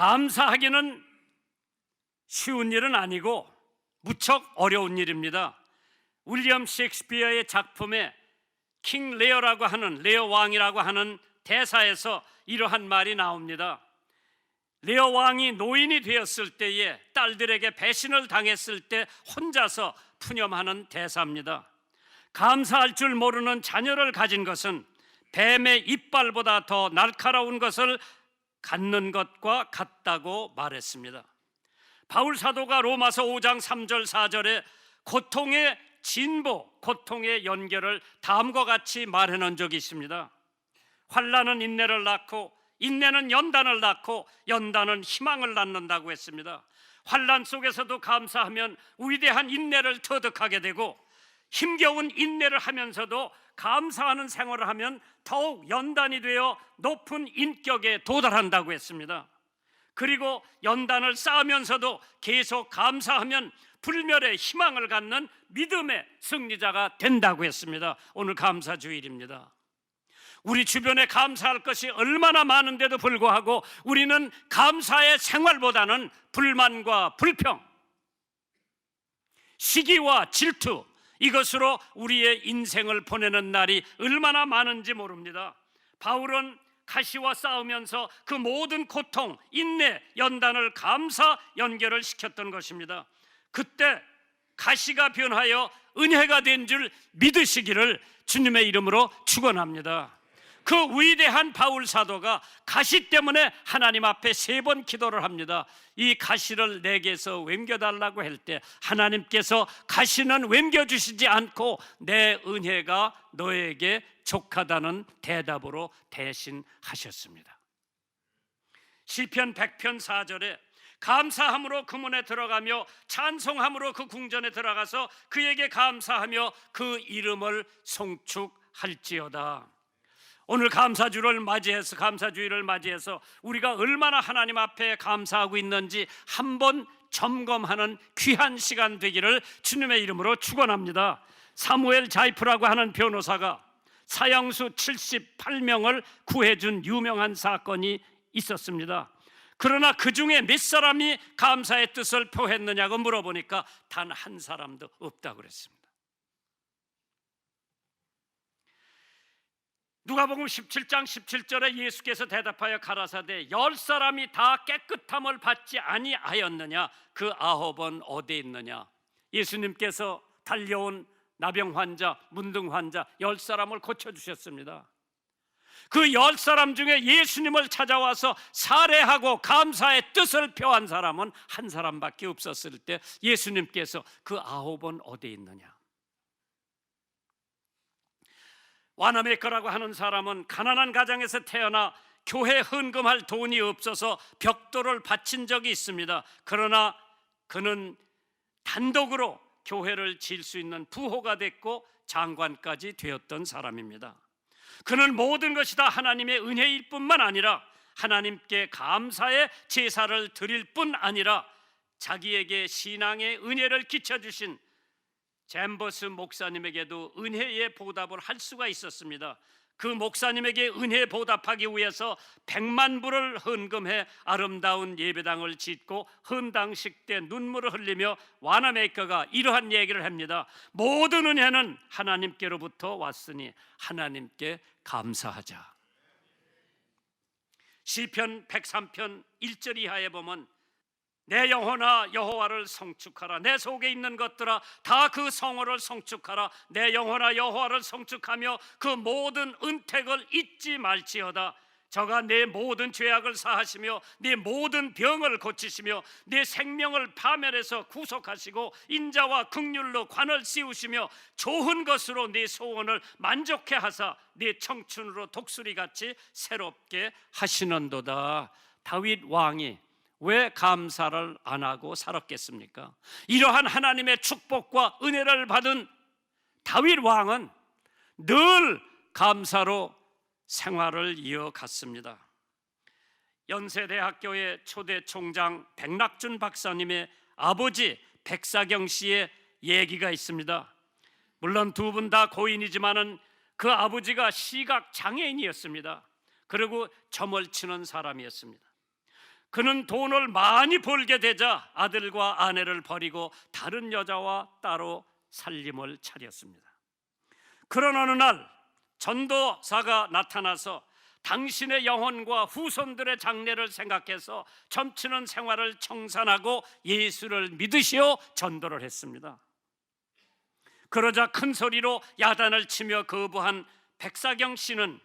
감사하기는 쉬운 일은 아니고 무척 어려운 일입니다. 윌리엄 셰익스피어의 작품에 킹 레어라고 하는, 레어 왕이라고 하는 대사에서 이러한 말이 나옵니다. 레어 왕이 노인이 되었을 때에 딸들에게 배신을 당했을 때 혼자서 푸념하는 대사입니다. 감사할 줄 모르는 자녀를 가진 것은 뱀의 이빨보다 더 날카로운 것을 갖는 것과 같다고 말했습니다. 바울 사도가 로마서 5장 3절 4절에 고통의 진보, 고통의 연결을 다음과 같이 말해놓은 적이 있습니다. 환난은 인내를 낳고 인내는 연단을 낳고 연단은 희망을 낳는다고 했습니다. 환난 속에서도 감사하면 위대한 인내를 터득하게 되고, 힘겨운 인내를 하면서도 감사하는 생활을 하면 더욱 연단이 되어 높은 인격에 도달한다고 했습니다. 그리고 연단을 쌓으면서도 계속 감사하면 불멸의 희망을 갖는 믿음의 승리자가 된다고 했습니다. 오늘 감사주일입니다. 우리 주변에 감사할 것이 얼마나 많은데도 불구하고 우리는 감사의 생활보다는 불만과 불평, 시기와 질투, 이것으로 우리의 인생을 보내는 날이 얼마나 많은지 모릅니다. 바울은 가시와 싸우면서 그 모든 고통, 인내, 연단을 감사 연결을 시켰던 것입니다. 그때 가시가 변하여 은혜가 된 줄 믿으시기를 주님의 이름으로 축원합니다. 그 위대한 바울 사도가 가시 때문에 하나님 앞에 3번 기도를 합니다. 이 가시를 내게서 옮겨달라고 할 때 하나님께서 가시는 옮겨주시지 않고 내 은혜가 너에게 족하다는 대답으로 대신하셨습니다. 시편 100편 4절에 감사함으로 그 문에 들어가며 찬송함으로 그 궁전에 들어가서 그에게 감사하며 그 이름을 송축할지어다. 오늘 감사주일을 맞이해서 우리가 얼마나 하나님 앞에 감사하고 있는지 한번 점검하는 귀한 시간 되기를 주님의 이름으로 축원합니다. 사무엘 자이프라고 하는 변호사가 사형수 78명을 구해준 유명한 사건이 있었습니다. 그러나 그 중에 몇 사람이 감사의 뜻을 표했느냐고 물어보니까 단 한 사람도 없다고 그랬습니다. 누가복음 17장 17절에 예수께서 대답하여 가라사대 10사람이 다 깨끗함을 받지 아니하였느냐? 그 9은 어디에 있느냐? 예수님께서 달려온 나병 환자, 문둥 환자 10사람을 고쳐주셨습니다. 그 10사람 중에 예수님을 찾아와서 살해하고 감사의 뜻을 표한 사람은 한 사람밖에 없었을 때 예수님께서 그 9은 어디에 있느냐? 와나메커라고 하는 사람은 가난한 가정에서 태어나 교회 헌금할 돈이 없어서 벽돌을 바친 적이 있습니다. 그러나 그는 단독으로 교회를 지을 수 있는 부호가 됐고 장관까지 되었던 사람입니다. 그는 모든 것이 다 하나님의 은혜일 뿐만 아니라 하나님께 감사의 제사를 드릴 뿐 아니라 자기에게 신앙의 은혜를 끼쳐주신 잼버스 목사님에게도 은혜의 보답을 할 수가 있었습니다. 그 목사님에게 은혜 보답하기 위해서 100만 불을 헌금해 아름다운 예배당을 짓고 헌당식 때 눈물을 흘리며 와나메이커가 이러한 얘기를 합니다. 모든 은혜는 하나님께로부터 왔으니 하나님께 감사하자. 시편 103편 1절 이하에 보면 내 영혼아 여호와를 성축하라. 내 속에 있는 것들아 다 그 성호를 성축하라. 내 영혼아 여호와를 성축하며 그 모든 은택을 잊지 말지어다. 저가 내 모든 죄악을 사하시며 내 모든 병을 고치시며 내 생명을 파멸해서 구속하시고 인자와 긍휼로 관을 씌우시며 좋은 것으로 내 소원을 만족해 하사 내 청춘으로 독수리같이 새롭게 하시는도다. 다윗 왕이 왜 감사를 안 하고 살았겠습니까? 이러한 하나님의 축복과 은혜를 받은 다윗 왕은 늘 감사로 생활을 이어갔습니다. 연세대학교의 초대 총장 백낙준 박사님의 아버지 백사경 씨의 얘기가 있습니다. 물론 두 분 다 고인이지만은 그 아버지가 시각 장애인이었습니다. 그리고 점을 치는 사람이었습니다. 그는 돈을 많이 벌게 되자 아들과 아내를 버리고 다른 여자와 따로 살림을 차렸습니다. 그런 어느 날 전도사가 나타나서 당신의 영혼과 후손들의 장래를 생각해서 점치는 생활을 청산하고 예수를 믿으시어 전도를 했습니다. 그러자 큰 소리로 야단을 치며 거부한 백사경 씨는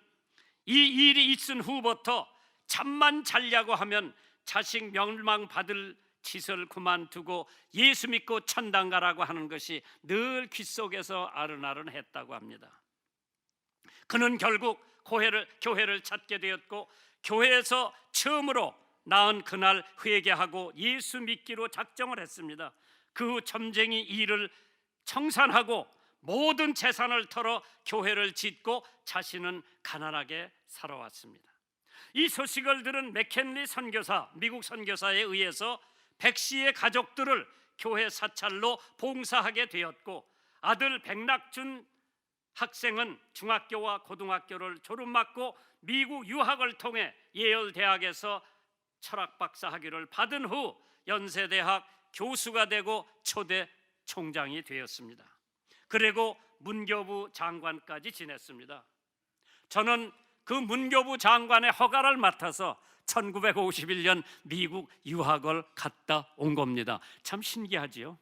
이 일이 있은 후부터 잠만 자려고 하면 자식 멸망받을 짓을 그만두고 예수 믿고 천당 가라고 하는 것이 늘 귓속에서 아른아른했다고 합니다. 그는 결국 교회를 찾게 되었고 교회에서 처음으로 낳은 그날 회개하고 예수 믿기로 작정을 했습니다. 그 후 점쟁이 일을 청산하고 모든 재산을 털어 교회를 짓고 자신은 가난하게 살아왔습니다. 이 소식을 들은 맥켄리 선교사, 미국 선교사에 의해서 백 씨의 가족들을 교회 사찰로 봉사하게 되었고 아들 백낙준 학생은 중학교와 고등학교를 졸업맞고 미국 유학을 통해 예일 대학에서 철학 박사 학위를 받은 후 연세대학 교수가 되고 초대 총장이 되었습니다. 그리고 문교부 장관까지 지냈습니다. 저는 그 문교부 장관의 허가를 맡아서 1951년 미국 유학을 갔다 온 겁니다. 참 신기하지요?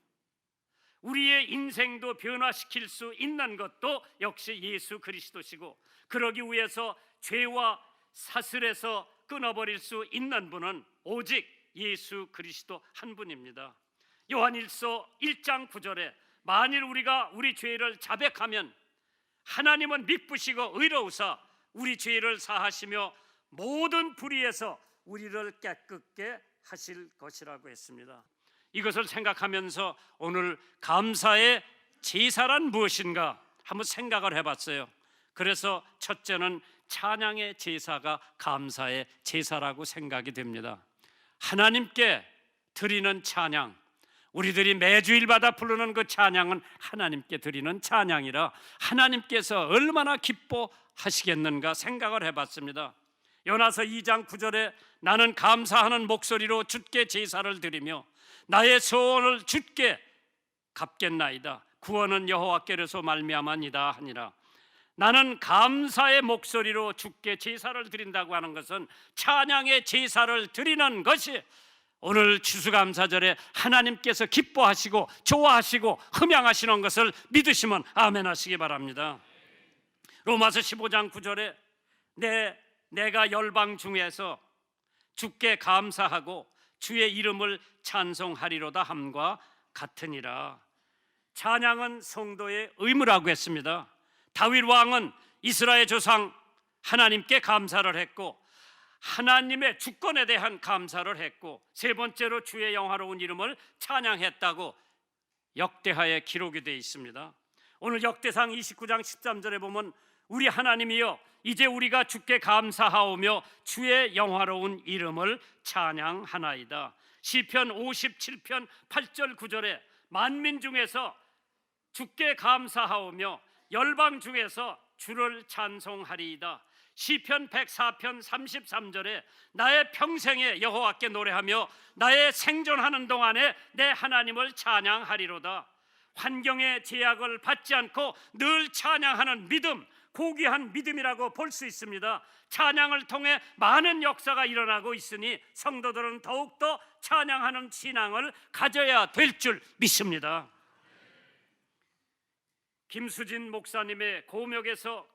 우리의 인생도 변화시킬 수 있는 것도 역시 예수 그리스도시고, 그러기 위해서 죄와 사슬에서 끊어버릴 수 있는 분은 오직 예수 그리스도 한 분입니다. 요한일서 1장 9절에 만일 우리가 우리 죄를 자백하면 하나님은 미쁘시고 의로우사 우리 죄를 사하시며 모든 불의에서 우리를 깨끗게 하실 것이라고 했습니다. 이것을 생각하면서 오늘 감사의 제사란 무엇인가 한번 생각을 해봤어요. 그래서 첫째는 찬양의 제사가 감사의 제사라고 생각이 됩니다. 하나님께 드리는 찬양, 우리들이 매주일마다 부르는 그 찬양은 하나님께 드리는 찬양이라 하나님께서 얼마나 기뻐하시겠는가 생각을 해봤습니다. 요나서 2장 9절에 나는 감사하는 목소리로 주께 제사를 드리며 나의 소원을 주께 갚겠나이다. 구원은 여호와께로서 말미암아니다 하니라. 나는 감사의 목소리로 주께 제사를 드린다고 하는 것은 찬양의 제사를 드리는 것이 오늘 추수감사절에 하나님께서 기뻐하시고 좋아하시고 흠양하시는 것을 믿으시면 아멘 하시기 바랍니다. 로마서 15장 9절에 내가 열방 중에서 주께 감사하고 주의 이름을 찬송하리로다 함과 같으니라. 찬양은 성도의 의무라고 했습니다. 다윗 왕은 이스라엘 조상 하나님께 감사를 했고 하나님의 주권에 대한 감사를 했고 세 번째로 주의 영화로운 이름을 찬양했다고 역대하에 기록이 되어 있습니다. 오늘 역대상 29장 13절에 보면 우리 하나님이여 이제 우리가 주께 감사하오며 주의 영화로운 이름을 찬양하나이다. 시편 57편 8절 9절에 만민 중에서 주께 감사하오며 열방 중에서 주를 찬송하리이다. 시편 104편 33절에 나의 평생에 여호와께 노래하며 나의 생존하는 동안에 내 하나님을 찬양하리로다. 환경의 제약을 받지 않고 늘 찬양하는 믿음, 고귀한 믿음이라고 볼 수 있습니다. 찬양을 통해 많은 역사가 일어나고 있으니 성도들은 더욱더 찬양하는 신앙을 가져야 될 줄 믿습니다. 김수진 목사님의 고목에서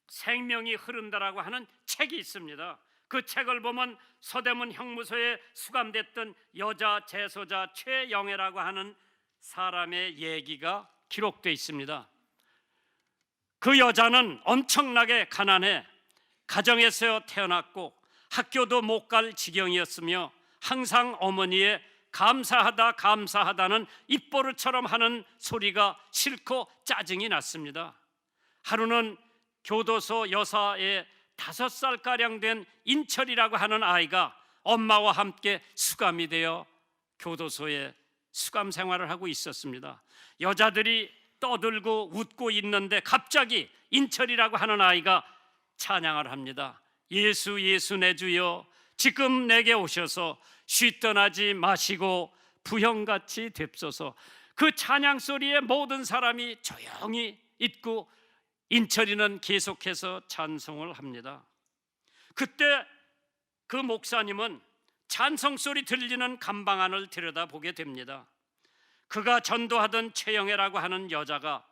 생명이 흐른다라고 하는 책이 있습니다. 그 책을 보면 서대문 형무소에 수감됐던 여자 재소자 최영애라고 하는 사람의 얘기가 기록되어 있습니다. 그 여자는 엄청나게 가난해 가정에서 태어났고 학교도 못 갈 지경이었으며 항상 어머니의 감사하다는 입버릇처럼 하는 소리가 싫고 짜증이 났습니다. 하루는 교도소 여사의 5살가량 된 인철이라고 하는 아이가 엄마와 함께 수감이 되어 교도소에 수감 생활을 하고 있었습니다. 여자들이 떠들고 웃고 있는데 갑자기 인철이라고 하는 아이가 찬양을 합니다. 예수 예수 내 주여 지금 내게 오셔서 쉬 떠나지 마시고 부형같이 됩소서. 그 찬양 소리에 모든 사람이 조용히 있고 인철이는 계속해서 찬송을 합니다. 그때 그 목사님은 찬송 소리 들리는 감방 안을 들여다보게 됩니다. 그가 전도하던 최영애라고 하는 여자가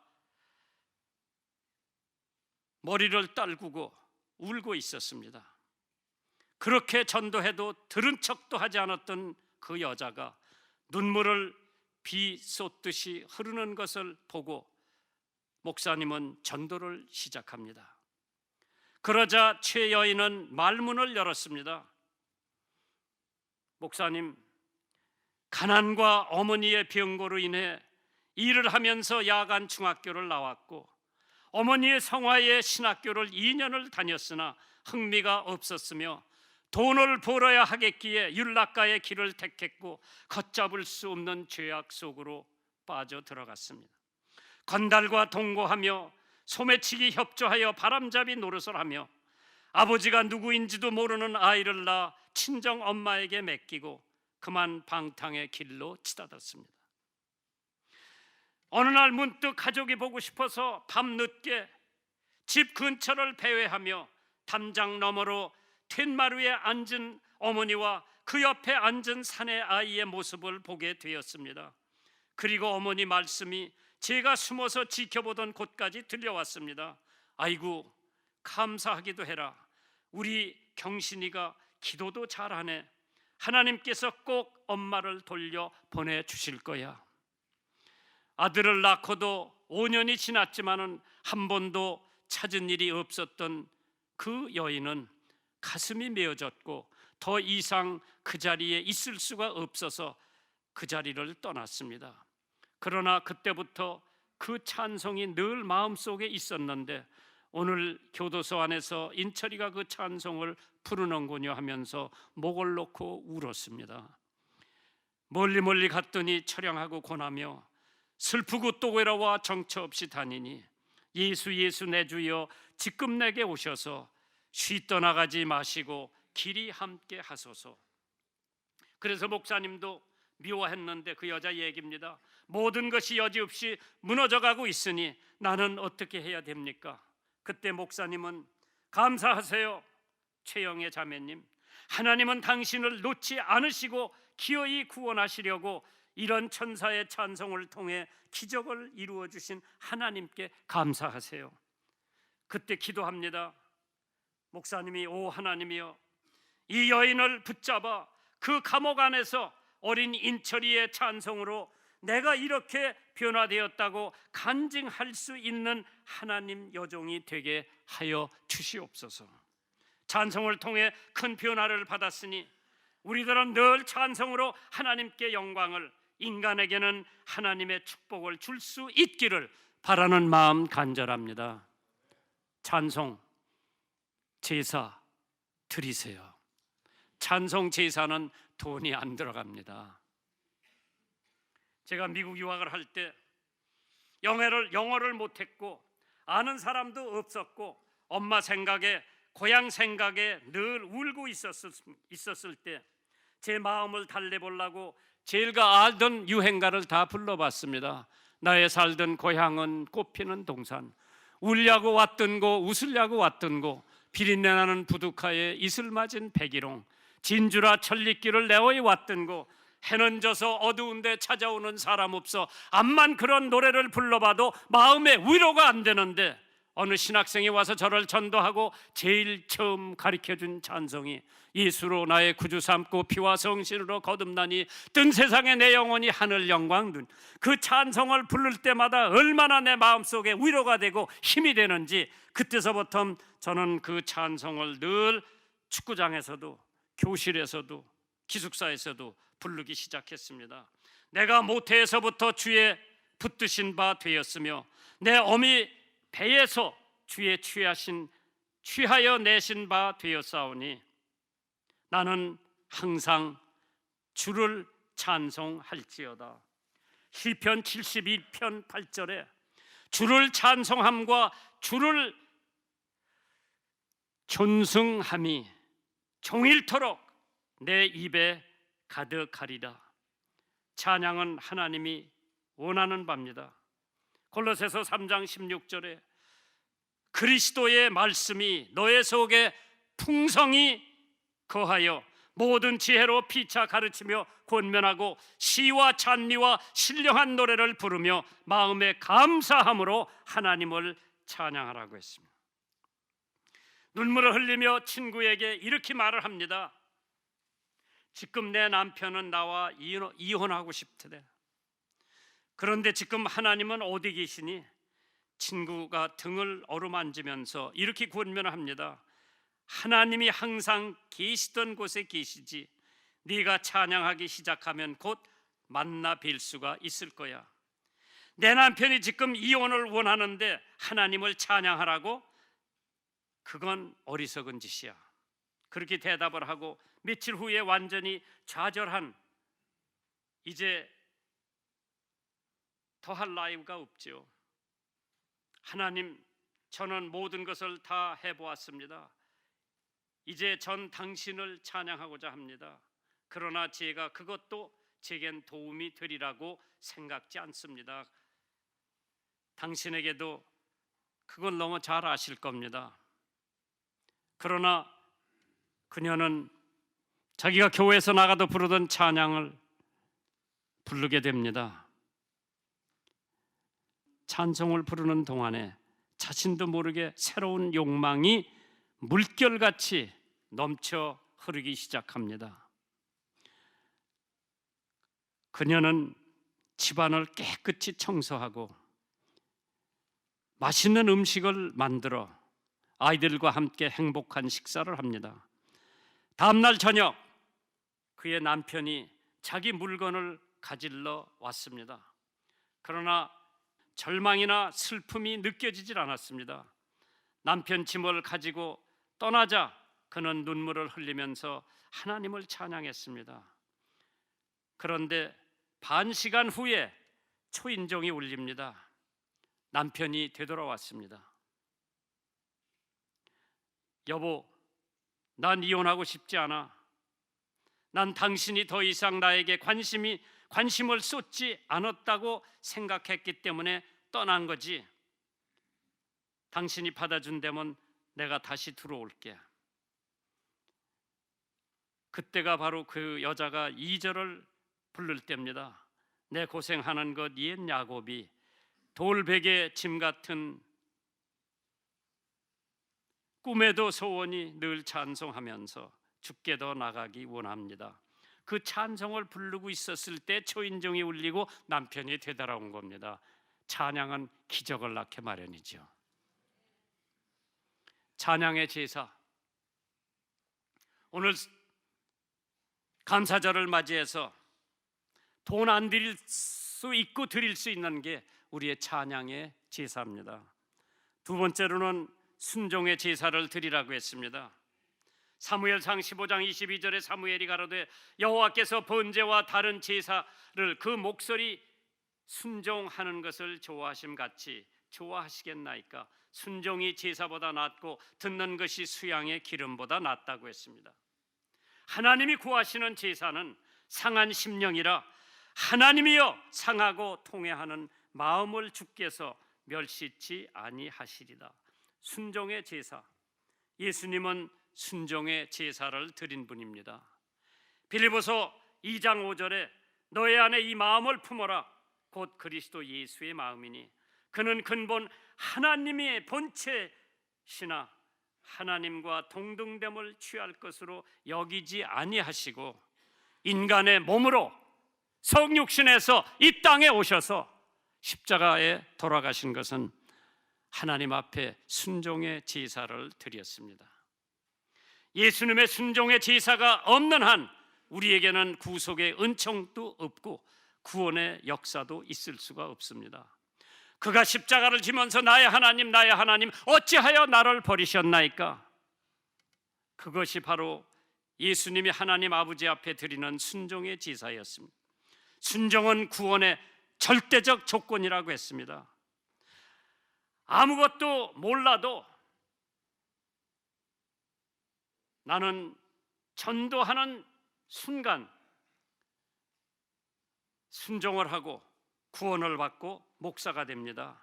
머리를 떨구고 울고 있었습니다. 그렇게 전도해도 들은 척도 하지 않았던 그 여자가 눈물을 비 쏟듯이 흐르는 것을 보고 목사님은 전도를 시작합니다. 그러자 최 여인은 말문을 열었습니다. 목사님, 가난과 어머니의 병고로 인해 일을 하면서 야간 중학교를 나왔고 어머니의 성화의 신학교를 2년을 다녔으나 흥미가 없었으며 돈을 벌어야 하겠기에 율락가의 길을 택했고 걷잡을 수 없는 죄악 속으로 빠져 들어갔습니다. 건달과 동거하며 소매치기 협조하여 바람잡이 노릇을 하며 아버지가 누구인지도 모르는 아이를 낳아 친정 엄마에게 맡기고 그만 방탕의 길로 치닫았습니다. 어느 날 문득 가족이 보고 싶어서 밤늦게 집 근처를 배회하며 담장 너머로 툇마루에 앉은 어머니와 그 옆에 앉은 사내 아이의 모습을 보게 되었습니다. 그리고 어머니 말씀이 제가 숨어서 지켜보던 곳까지 들려왔습니다. 아이고, 감사하기도 해라. 우리 경신이가 기도도 잘하네. 하나님께서 꼭 엄마를 돌려 보내주실 거야. 아들을 낳고도 5년이 지났지만은 한 번도 찾은 일이 없었던 그 여인은 가슴이 메어졌고 더 이상 그 자리에 있을 수가 없어서 그 자리를 떠났습니다. 그러나 그때부터 그 찬송이 늘 마음속에 있었는데 오늘 교도소 안에서 인철이가 그 찬송을 부르는군요 하면서 목을 놓고 울었습니다. 멀리 갔더니 처량하고 고나며 슬프고 또 외로워 정처 없이 다니니 예수 내 주여 지금 내게 오셔서 쉬 떠나가지 마시고 길이 함께 하소서. 그래서 목사님도 미워했는데 그 여자 얘기입니다. 모든 것이 여지없이 무너져가고 있으니 나는 어떻게 해야 됩니까? 그때 목사님은 감사하세요 최영애 자매님, 하나님은 당신을 놓지 않으시고 기어이 구원하시려고 이런 천사의 찬송을 통해 기적을 이루어 주신 하나님께 감사하세요. 그때 기도합니다. 목사님이 오 하나님이여, 이 여인을 붙잡아 그 감옥 안에서 어린 인철이의 찬송으로 내가 이렇게 변화되었다고 간증할 수 있는 하나님 여종이 되게 하여 주시옵소서. 찬송을 통해 큰 변화를 받았으니 우리들은 늘 찬송으로 하나님께 영광을, 인간에게는 하나님의 축복을 줄 수 있기를 바라는 마음 간절합니다. 찬송 제사 드리세요. 찬송 제사는 돈이 안 들어갑니다. 제가 미국 유학을 할 때 영어를 못했고 아는 사람도 없었고 엄마 생각에 고향 생각에 늘 울고 있었을 때 제 마음을 달래보려고 제가 알던 유행가를 다 불러봤습니다. 나의 살던 고향은 꽃피는 동산, 울려고 왔던 곳 웃으려고 왔던 곳, 비린내나는 부두카에 이슬 맞은 백일홍, 진주라 천리길을 내어이 왔던 곳, 해는 져서 어두운데 찾아오는 사람 없어. 암만 그런 노래를 불러봐도 마음에 위로가 안 되는데 어느 신학생이 와서 저를 전도하고 제일 처음 가르쳐준 찬송이 예수로 나의 구주 삼고 피와 성신으로 거듭나니 뜬 세상에 내 영혼이 하늘 영광 둔, 그 찬송을 부를 때마다 얼마나 내 마음속에 위로가 되고 힘이 되는지 그때서부터 저는 그 찬송을 늘 축구장에서도 교실에서도 기숙사에서도 부르기 시작했습니다. 내가 모태에서부터 주의 붙드신 바 되었으며 내 어미 배에서 주의 취하여 내신 바 되었사오니 나는 항상 주를 찬송할지어다. 시편 71편 8절에 주를 찬송함과 주를 존승함이 종일토록 내 입에 가득하리라. 찬양은 하나님이 원하는 바입니다. 골로새서 3장 16절에 그리스도의 말씀이 너의 속에 풍성히 거하여 모든 지혜로 피차 가르치며 권면하고 시와 찬미와 신령한 노래를 부르며 마음에 감사함으로 하나님을 찬양하라고 했습니다. 눈물을 흘리며 친구에게 이렇게 말을 합니다. 지금 내 남편은 나와 이혼하고 싶대. 그런데 지금 하나님은 어디 계시니? 친구가 등을 어루만지면서 이렇게 권면을 합니다. 하나님이 항상 계시던 곳에 계시지. 네가 찬양하기 시작하면 곧 만나 뵐 수가 있을 거야. 내 남편이 지금 이혼을 원하는데 하나님을 찬양하라고? 그건 어리석은 짓이야. 그렇게 대답을 하고 며칠 후에 완전히 좌절한, 이제 더할 나이가 없지요. 하나님, 저는 모든 것을 다 해보았습니다. 이제 전 당신을 찬양하고자 합니다. 그러나 제가 그것도 제겐 도움이 되리라고 생각지 않습니다. 당신에게도 그걸 너무 잘 아실 겁니다. 그러나 그녀는 자기가 교회에서 나가도 부르던 찬양을 부르게 됩니다. 찬송을 부르는 동안에 자신도 모르게 새로운 욕망이 물결같이 넘쳐 흐르기 시작합니다. 그녀는 집안을 깨끗이 청소하고 맛있는 음식을 만들어 아이들과 함께 행복한 식사를 합니다. 다음날 저녁 그의 남편이 자기 물건을 가지러 왔습니다. 그러나 절망이나 슬픔이 느껴지질 않았습니다. 남편 짐을 가지고 떠나자 그는 눈물을 흘리면서 하나님을 찬양했습니다. 그런데 반 시간 후에 초인종이 울립니다. 남편이 되돌아왔습니다. 여보, 난 이혼하고 싶지 않아. 난 당신이 더 이상 나에게 관심을 쏟지 않았다고 생각했기 때문에 떠난 거지. 당신이 받아준다면 내가 다시 들어올게. 그때가 바로 그 여자가 2절을 부를 때입니다. 내 고생하는 것 옛 야곱이 돌베개 짐 같은 꿈에도 소원이 늘 찬송하면서 죽게 더 나가기 원합니다. 그 찬송을 부르고 있었을 때 초인종이 울리고 남편이 되돌아온 겁니다. 찬양은 기적을 낳게 마련이죠. 찬양의 제사. 오늘 감사절을 맞이해서 돈 안 드릴 수 있고 드릴 수 있는 게 우리의 찬양의 제사입니다. 두 번째로는 순종의 제사를 드리라고 했습니다. 사무엘상 15장 22절에 사무엘이 가로되 여호와께서 번제와 다른 제사를 그 목소리 순종하는 것을 좋아하심 같이 좋아하시겠나이까. 순종이 제사보다 낫고 듣는 것이 수양의 기름보다 낫다고 했습니다. 하나님이 구하시는 제사는 상한 심령이라 하나님이여 상하고 통회하는 마음을 주께서 멸시치 아니하시리다. 순종의 제사. 예수님은 순종의 제사를 드린 분입니다. 빌립보서 2장 5절에 너의 안에 이 마음을 품어라 곧 그리스도 예수의 마음이니 그는 근본 하나님의 본체시나 하나님과 동등됨을 취할 것으로 여기지 아니하시고 인간의 몸으로 성육신에서 이 땅에 오셔서 십자가에 돌아가신 것은 하나님 앞에 순종의 제사를 드렸습니다. 예수님의 순종의 제사가 없는 한 우리에게는 구속의 은총도 없고 구원의 역사도 있을 수가 없습니다. 그가 십자가를 지면서 나의 하나님 어찌하여 나를 버리셨나이까. 그것이 바로 예수님이 하나님 아버지 앞에 드리는 순종의 제사였습니다. 순종은 구원의 절대적 조건이라고 했습니다. 아무것도 몰라도 나는 전도하는 순간 순종을 하고 구원을 받고 목사가 됩니다.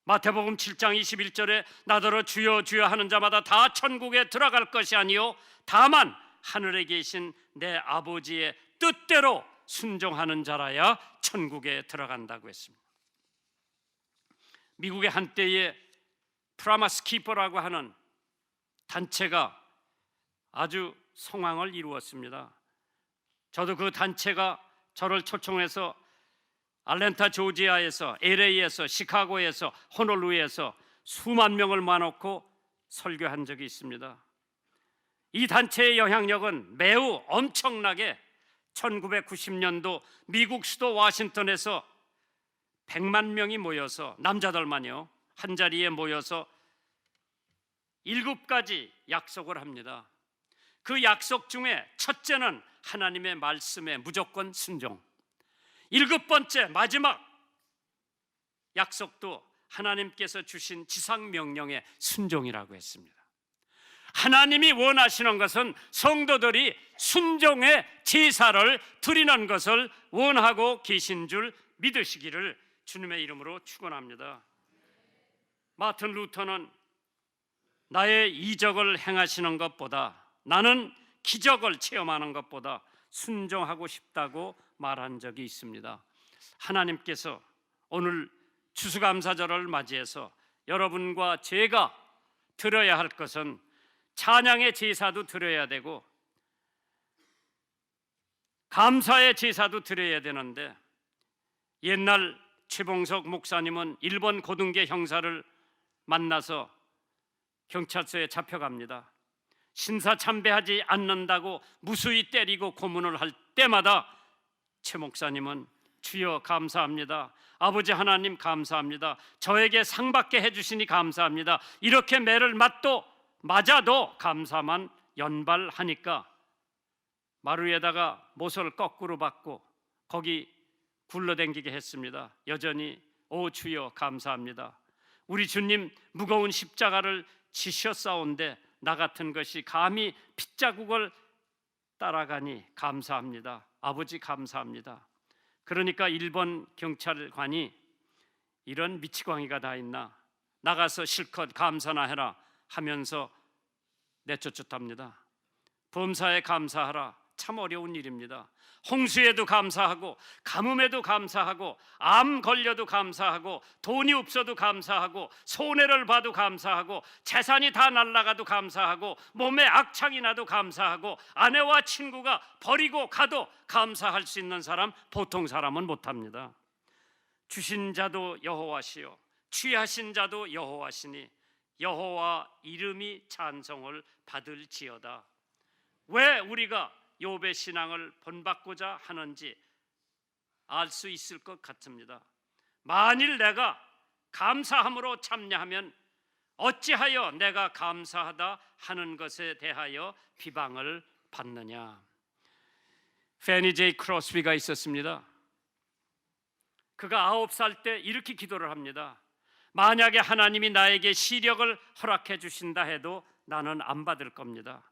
마태복음 7장 21절에 나더러 주여 주여 하는 자마다 다 천국에 들어갈 것이 아니요 다만 하늘에 계신 내 아버지의 뜻대로 순종하는 자라야 천국에 들어간다고 했습니다. 미국의 한때에 프라마스 키퍼라고 하는 단체가 아주 성황을 이루었습니다. 저도 그 단체가 저를 초청해서 아틀랜타 조지아에서, LA에서, 시카고에서, 호놀룰루에서 수만 명을 모아놓고 설교한 적이 있습니다. 이 단체의 영향력은 매우 엄청나게 1990년도 미국 수도 워싱턴에서 100만 명이 모여서, 남자들만요, 한자리에 모여서 7가지 약속을 합니다. 그 약속 중에 첫째는 하나님의 말씀에 무조건 순종. 7번째 마지막 약속도 하나님께서 주신 지상명령의 순종이라고 했습니다. 하나님이 원하시는 것은 성도들이 순종의 제사를 드리는 것을 원하고 계신 줄 믿으시기를 주님의 이름으로 축원합니다. 마틴 루터는 나의 이적을 행하시는 것보다, 나는 기적을 체험하는 것보다 순종하고 싶다고 말한 적이 있습니다. 하나님께서 오늘 추수감사절을 맞이해서 여러분과 제가 드려야 할 것은 찬양의 제사도 드려야 되고 감사의 제사도 드려야 되는데, 옛날 최봉석 목사님은 일본 고등계 형사를 만나서 경찰서에 잡혀갑니다. 신사 참배하지 않는다고 무수히 때리고 고문을 할 때마다 최 목사님은 주여 감사합니다, 아버지 하나님 감사합니다, 저에게 상받게 해주시니 감사합니다, 이렇게 매를 맞아도 감사만 연발하니까 마루에다가 못을 거꾸로 박고 거기 굴러댕기게 했습니다. 여전히 오 주여 감사합니다, 우리 주님 무거운 십자가를 지셨사온데 나 같은 것이 감히 핏자국을 따라가니 감사합니다, 아버지 감사합니다. 그러니까 일본 경찰관이 이런 미치광이가 다 있나, 나가서 실컷 감사나 해라 하면서 내쫓았답니다. 범사에 감사하라, 참 어려운 일입니다. 홍수에도 감사하고, 가뭄에도 감사하고, 암 걸려도 감사하고, 돈이 없어도 감사하고, 손해를 봐도 감사하고, 재산이 다 날아가도 감사하고, 몸에 악창이 나도 감사하고, 아내와 친구가 버리고 가도 감사할 수 있는 사람, 보통 사람은 못합니다. 주신 자도 여호와시요 취하신 자도 여호와시니 여호와 이름이 찬송을 받을지어다. 왜 우리가 욥의 신앙을 본받고자 하는지 알 수 있을 것 같습니다. 만일 내가 감사함으로 참여하면 어찌하여 내가 감사하다 하는 것에 대하여 비방을 받느냐. 페니 제이 크로스비가 있었습니다. 그가 9살 때 이렇게 기도를 합니다. 만약에 하나님이 나에게 시력을 허락해 주신다 해도 나는 안 받을 겁니다.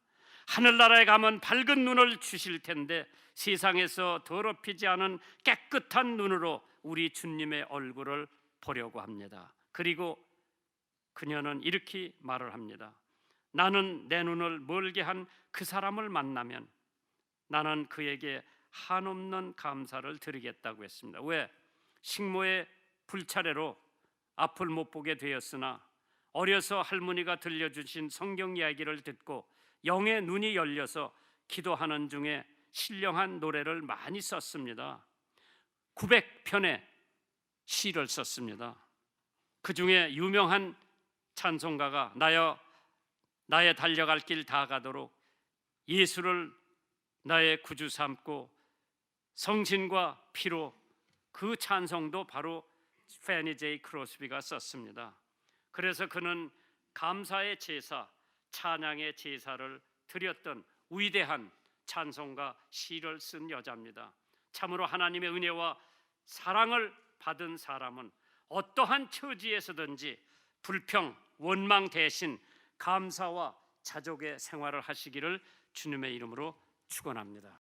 하늘나라에 가면 밝은 눈을 주실 텐데 세상에서 더럽히지 않은 깨끗한 눈으로 우리 주님의 얼굴을 보려고 합니다. 그리고 그녀는 이렇게 말을 합니다. 나는 내 눈을 멀게 한 그 사람을 만나면 나는 그에게 한없는 감사를 드리겠다고 했습니다. 왜? 식모의 불차례로 앞을 못 보게 되었으나 어려서 할머니가 들려주신 성경 이야기를 듣고 영의 눈이 열려서 기도하는 중에 신령한 노래를 많이 썼습니다. 900편의 시를 썼습니다. 그 중에 유명한 찬송가가 나의 달려갈 길 다 가도록 예수를 나의 구주 삼고 성신과 피로, 그 찬송도 바로 페니 제이 크로스비가 썼습니다. 그래서 그는 감사의 제사, 찬양의 제사를 드렸던 위대한 찬송가 시를 쓴 여자입니다. 참으로 하나님의 은혜와 사랑을 받은 사람은 어떠한 처지에서든지 불평, 원망 대신 감사와 자족의 생활을 하시기를 주님의 이름으로 축원합니다.